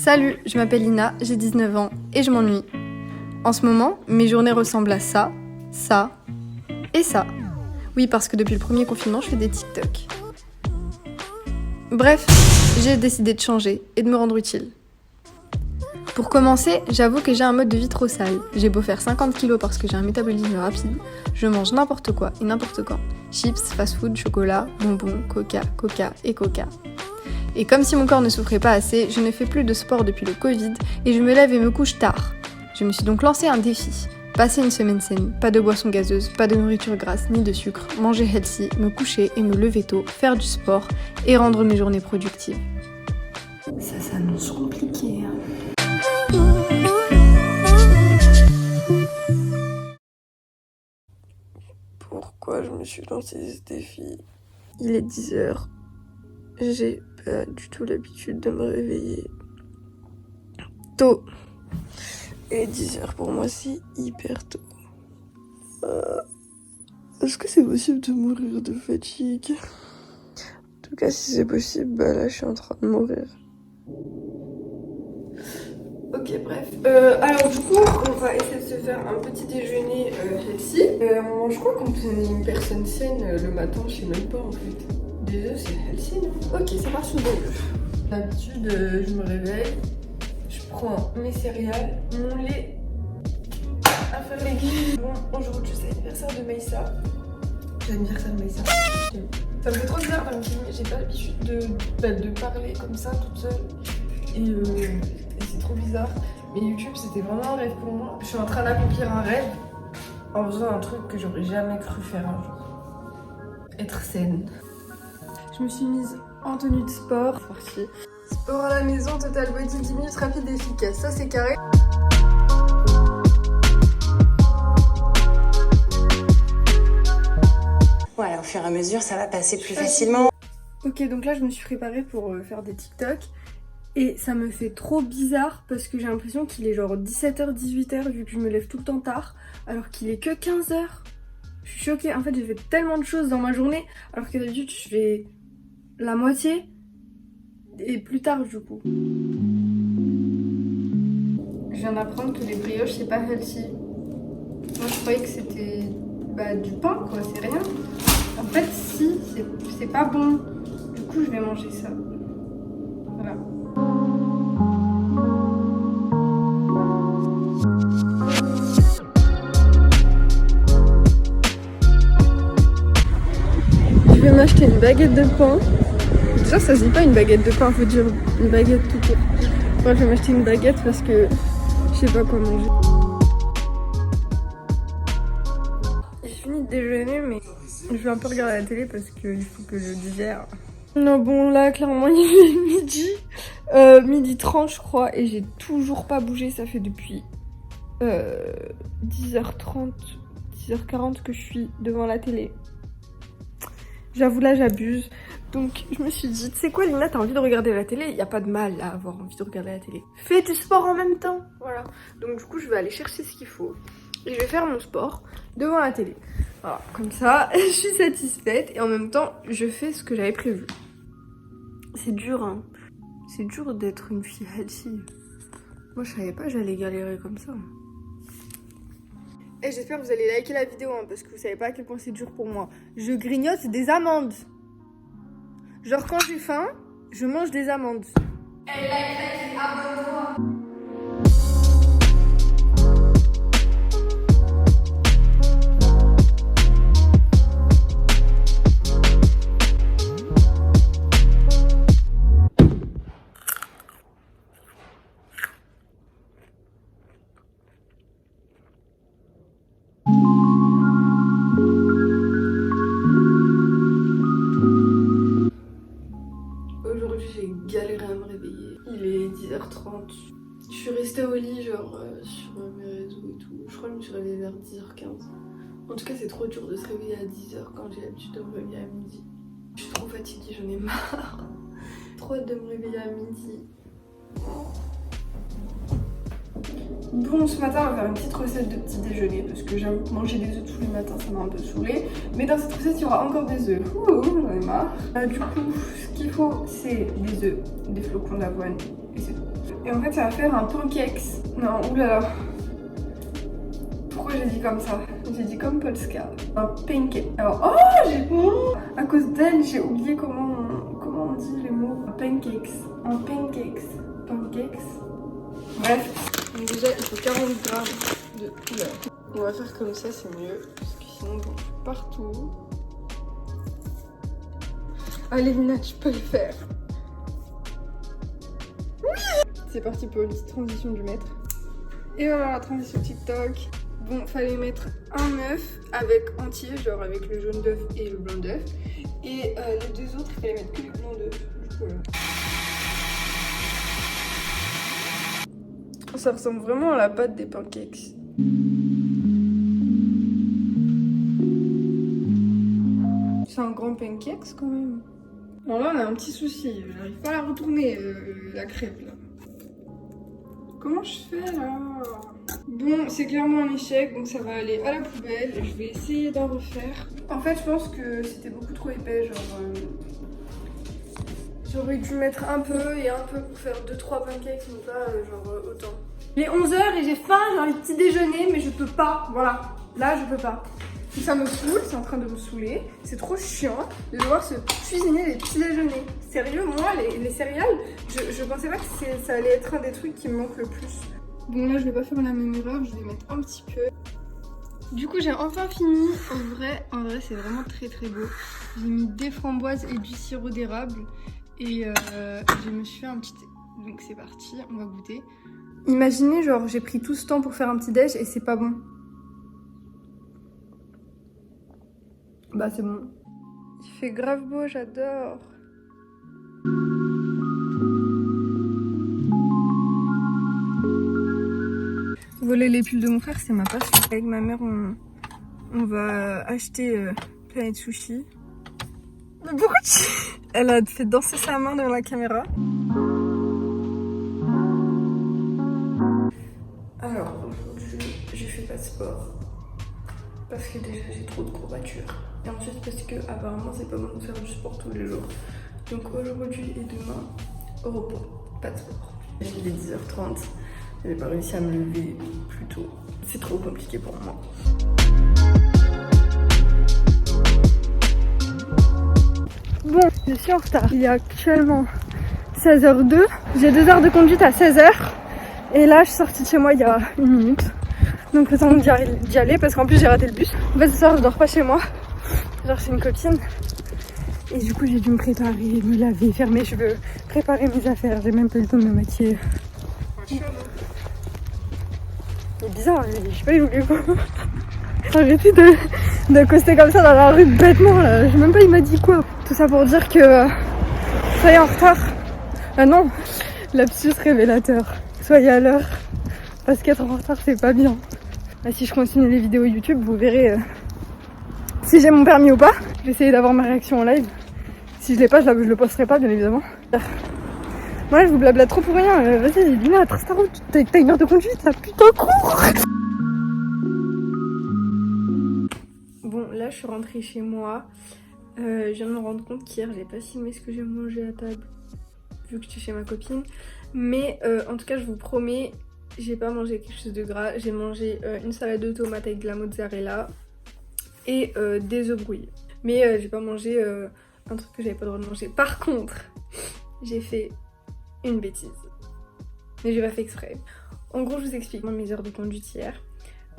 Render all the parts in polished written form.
Salut, je m'appelle Lina, j'ai 19 ans et je m'ennuie. En ce moment, mes journées ressemblent à ça et ça. Oui, parce que depuis le premier confinement, je fais des TikTok. Bref, j'ai décidé de changer et de me rendre utile. Pour commencer, j'avoue que j'ai un mode de vie trop sale. J'ai beau faire 50 kilos parce que j'ai un métabolisme rapide, je mange n'importe quoi et n'importe quand. Chips, fast-food, chocolat, bonbons, coca et coca. Et comme si mon corps ne souffrait pas assez, je ne fais plus de sport depuis le Covid et je me lève et me couche tard. Je me suis donc lancé un défi. Passer une semaine saine, pas de boissons gazeuses, pas de nourriture grasse ni de sucre, manger healthy, me coucher et me lever tôt, faire du sport et rendre mes journées productives. Ça s'annonce compliqué. Pourquoi je me suis lancé ce défi? Il est 10h. J'ai pas du tout l'habitude de me réveiller tôt. Et 10h pour moi c'est hyper tôt. Est-ce que c'est possible de mourir de fatigue? En tout cas si c'est possible, bah là je suis en train de mourir. Ok, bref. Alors du coup, on va essayer de se faire un petit déjeuner healthy. On mange quoi quand on est une personne saine le matin? Je sais même pas en fait. Des œufs, c'est healthy, non? Ok, ça part sur des œufs. D'habitude, je me réveille, je prends mes céréales, mon lait, à faire les guillemets. Bon, aujourd'hui c'est l'anniversaire de Maïssa. L'anniversaire de Maïssa. Ça me fait trop bizarre dans le film. J'ai pas l'habitude de parler comme ça toute seule. Et c'est trop bizarre. Mais YouTube, c'était vraiment un rêve pour moi. Je suis en train d'accomplir un rêve en faisant un truc que j'aurais jamais cru faire un jour. Être saine. Je me suis mise en tenue de sport. C'est parti. Sport à la maison, total body 10 minutes, rapide et efficace. Ça, c'est carré. Voilà, au fur et à mesure, ça va passer plus facilement. Ok, donc là, je me suis préparée pour faire des TikTok. Et ça me fait trop bizarre parce que j'ai l'impression qu'il est genre 17h, 18h vu que je me lève tout le temps tard. Alors qu'il est que 15h. Je suis choquée. En fait, j'ai fait tellement de choses dans ma journée. Alors que d'habitude, je fais la moitié. Et plus tard, du coup. Je viens d'apprendre que les brioches, c'est pas healthy. Moi, je croyais que c'était du pain, quoi. C'est rien. En fait, si, c'est pas bon. Du coup, je vais manger ça. Voilà. Je vais m'acheter une baguette de pain. Déjà, ça se dit pas une baguette de pain, faut dire une baguette tout court. Moi, je vais m'acheter une baguette parce que je sais pas quoi manger. J'ai fini de déjeuner, mais je vais un peu regarder la télé parce qu'il faut que je digère. Non, bon, là, clairement, il est midi. Midi 30, je crois, et j'ai toujours pas bougé. Ça fait depuis 10h30, 10h40 que je suis devant la télé. J'avoue, là, j'abuse. Donc, je me suis dit, tu sais quoi, Lina, t'as envie de regarder la télé? Il n'y a pas de mal à avoir envie de regarder la télé. Fais du sport en même temps. Voilà. Donc, du coup, je vais aller chercher ce qu'il faut. Et je vais faire mon sport devant la télé. Voilà. Comme ça, je suis satisfaite. Et en même temps, je fais ce que j'avais prévu. C'est dur, hein. C'est dur d'être une fille healthy. Moi, je savais pas que j'allais galérer comme ça. Et j'espère que vous allez liker la vidéo, hein, parce que vous savez pas à quel point c'est dur pour moi. Je grignote des amandes. Genre quand j'ai faim, je mange des amandes. Hey, like, abonne-toi. Aujourd'hui j'ai galéré à me réveiller. Il est 10h30. Je suis restée au lit genre sur mes réseaux et tout. Je crois que je me suis réveillée vers 10h15. En tout cas c'est trop dur de se réveiller à 10h quand j'ai l'habitude de me réveiller à midi. Je suis trop fatiguée, j'en ai marre. Trop hâte de me réveiller à midi. Bon, ce matin, on va faire une petite recette de petit déjeuner parce que j'avoue que manger des œufs tous les matins, ça m'a un peu saoulée. Mais dans cette recette, il y aura encore des œufs. J'en ai marre. Du coup, ce qu'il faut, c'est des œufs, des flocons d'avoine et c'est tout. Et en fait, ça va faire un pancakes. Non, oulala. Pourquoi j'ai dit comme ça? J'ai dit comme Polska. Un pancake. Alors, à cause d'elle, j'ai oublié comment on dit les mots. Un pancakes. Un pancakes. Pancakes. Bref. Donc déjà, il faut 40 grammes de couleur. On va faire comme ça, c'est mieux. Parce que sinon, on bouge partout. Allez, Lina, tu peux le faire. Oui. C'est parti pour une petite transition du maître. Et voilà la transition TikTok. Bon, fallait mettre un œuf avec entier, genre avec le jaune d'œuf et le blanc d'œuf. Et les deux autres, il fallait mettre que les blancs d'œuf. Du coup, là. Ça ressemble vraiment à la pâte des pancakes. C'est un grand pancakes quand même. Bon là on a un petit souci, j'arrive pas à la retourner la crêpe là. Comment je fais là? Bon, c'est clairement un échec, donc ça va aller à la poubelle. Je vais essayer d'en refaire. En fait, je pense que c'était beaucoup trop épais, genre... J'aurais dû mettre un peu et un peu pour faire 2-3 pancakes, mais pas autant. Il est 11h et j'ai faim, j'ai envie de petit déjeuner, mais je peux pas, voilà. Là, je peux pas. Ça me saoule, c'est en train de me saouler. C'est trop chiant de devoir se cuisiner les petits déjeuners. Sérieux, moi, les céréales, je pensais pas que ça allait être un des trucs qui me manque le plus. Bon, là, je vais pas faire la même erreur, je vais mettre un petit peu. Du coup, j'ai enfin fini. En vrai, c'est vraiment très très beau. J'ai mis des framboises et du sirop d'érable. Et je me suis fait un petit... Donc c'est parti, on va goûter. Imaginez, genre, j'ai pris tout ce temps pour faire un petit déj et c'est pas bon. Bah c'est bon. Il fait grave beau, j'adore. Voler les pulls de mon frère, c'est ma passion. Avec ma mère, on va acheter Planète Sushi. Mais pourquoi Elle a fait danser sa main devant la caméra. Alors aujourd'hui, j'ai fait pas de sport. Parce que déjà j'ai trop de courbatures. Et ensuite parce que apparemment c'est pas bon de faire du sport tous les jours. Donc aujourd'hui et demain, au repos, pas de sport. Il est 10h30, j'ai pas réussi à me lever plus tôt. C'est trop compliqué pour moi. Bon, je suis en retard. Il est actuellement 16h02. J'ai 2 heures de conduite à 16h. Et là je suis sortie de chez moi il y a 1 minute. Donc le temps d'y aller parce qu'en plus j'ai raté le bus. En fait ce soir je dors pas chez moi. Genre chez une copine. Et du coup j'ai dû me préparer, me laver, faire mes cheveux, préparer mes affaires. J'ai même pas eu le temps de me maquiller. C'est bizarre, je sais pas où il est quoi. Arrêtez d'accoster comme ça dans la rue bêtement là. Je sais même pas il m'a dit quoi. Tout ça pour dire que soyez en retard. Ah non, lapsus révélateur. Soyez à l'heure. Parce qu'être en retard c'est pas bien. Bah, si je continue les vidéos YouTube, vous verrez si j'ai mon permis ou pas. Je vais essayer d'avoir ma réaction en live. Si je l'ai pas, je le posterai pas bien évidemment. Moi je vous blabla trop pour rien. Vas-y, Lina, trace ta route. T'as 1 heure de conduite, ça putain court. Bon, là je suis rentrée chez moi. Je viens de me rendre compte qu'hier j'ai pas filmé ce que j'ai mangé à table. Vu que j'étais chez ma copine. Mais en tout cas, je vous promets, j'ai pas mangé quelque chose de gras. J'ai mangé une salade de tomates avec de la mozzarella et des œufs brouillés. Mais j'ai pas mangé un truc que j'avais pas le droit de manger. Par contre, j'ai fait une bêtise. Mais j'ai pas fait exprès. En gros, je vous explique mes heures de conduite hier.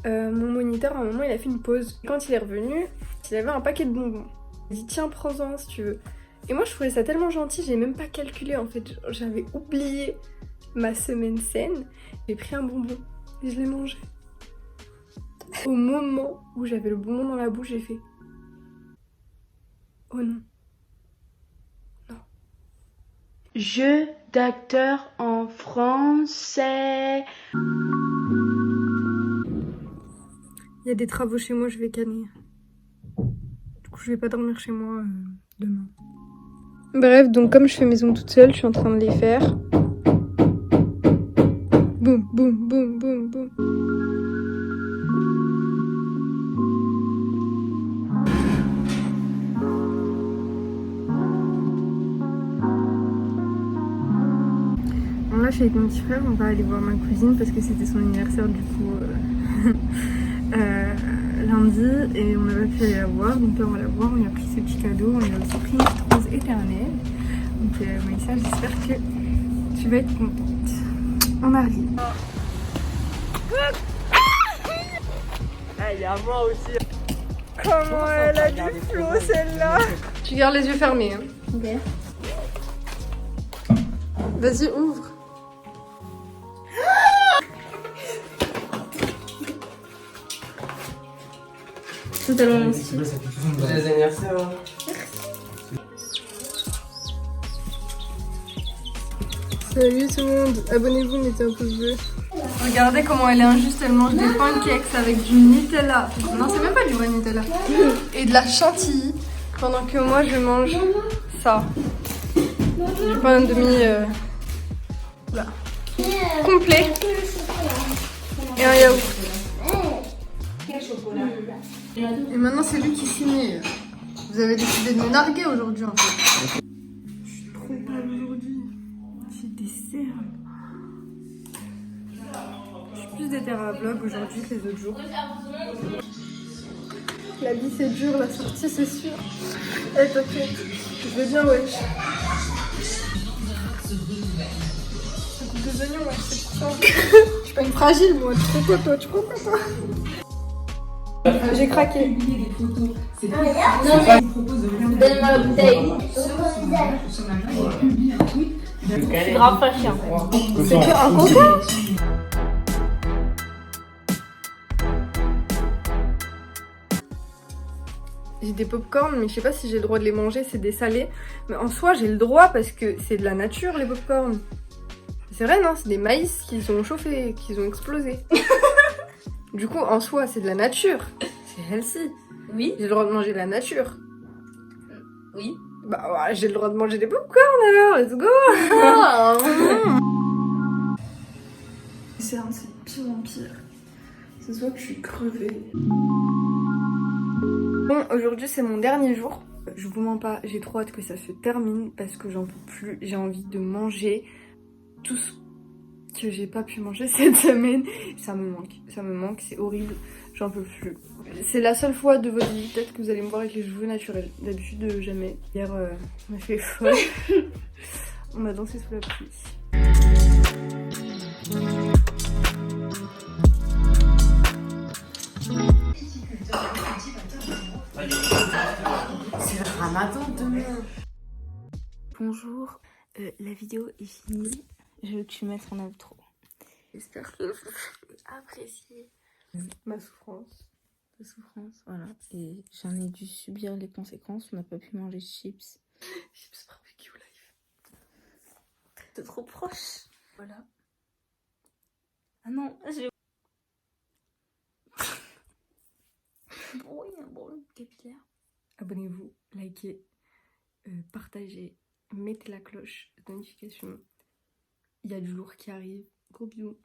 Mon moniteur, à un moment, il a fait une pause. Quand il est revenu, il avait un paquet de bonbons. Il dit tiens, prends-en si tu veux. Et moi, je trouvais ça tellement gentil, j'ai même pas calculé en fait. J'avais oublié ma semaine saine. J'ai pris un bonbon et je l'ai mangé. Au moment où j'avais le bonbon dans la bouche, j'ai fait oh non. Non. Jeu d'acteur en français. Il y a des travaux chez moi, je vais canner. Du coup, je vais pas dormir chez moi demain. Bref, donc comme je fais maison toute seule, je suis en train de les faire. Boum, boum, boum, boum, boum. Bon là, je je suis avec mon petit frère, on va aller voir ma cousine parce que c'était son anniversaire du coup lundi et on n'a pas pu aller la voir, donc là on va la voir, on a pris ce petit cadeau, on a aussi pris une petite rose éternelle. Donc Maïssa, j'espère que tu vas être contente. On arrive. Ah, il y a moi aussi. Comment elle a du flow celle-là. Tu gardes les yeux fermés. Hein. Ok. Vas-y, ouvre. Totalement mon style. Joyeux anniversaire. Salut tout le monde, abonnez-vous, mettez un pouce bleu. Regardez comment elle est injuste, elle mange des pancakes avec du Nutella. Non, c'est même pas du vrai Nutella. Et de la chantilly, pendant que moi je mange ça. Du pain demi là. Complet. Et un yaourt. Et maintenant c'est lui qui signe. Vous avez décidé de me narguer aujourd'hui en fait. Je suis trop pâle aujourd'hui. C'est des cernes. Je suis plus déterrée à vlog aujourd'hui que les autres jours. La vie c'est dur, la sortie c'est sûr. Eh t'inquiète, je vais bien wesh. Ça coupe des oignons wesh, c'est pour ça. Je suis pas une fragile moi, tu crois quoi toi, tu crois quoi toi? J'ai craqué. Donne-moi la bouteille. Je suis grave pas chien. C'est que un coca. J'ai des pop-corn, mais je sais pas si j'ai le droit de les manger, c'est des salés. Mais en soi, j'ai le droit parce que c'est de la nature, les pop-corn. C'est vrai, non? C'est des maïs qu'ils ont chauffés, qu'ils ont explosé. Du coup, en soi, c'est de la nature. C'est healthy. Oui. J'ai le droit de manger de la nature. Oui. Bah, ouais, j'ai le droit de manger des pop-corn alors, let's go! C'est de pire en pire. C'est soit que je suis crevée. Bon, aujourd'hui c'est mon dernier jour. Je vous mens pas, j'ai trop hâte que ça se termine parce que j'en peux plus. J'ai envie de manger tout ce que j'ai pas pu manger cette semaine. Ça me manque, c'est horrible. J'en peux plus. C'est la seule fois de votre vie peut-être que vous allez me voir avec les cheveux naturels. D'habitude, jamais. Hier, on m'a fait folle. On a dansé sous la pluie. C'est le ramadan demain. Bonjour, la vidéo est finie. Je veux que tu mettes en outro. J'espère que vous appréciez ma souffrance. De souffrance, voilà. Et j'en ai dû subir les conséquences. On n'a pas pu manger de chips. Chips barbecue live. C'est trop proche. Voilà. Ah non, j'ai... un bruit capillaire. Abonnez-vous, likez, partagez, mettez la cloche de notification. Il y a du lourd qui arrive. Gros bisous.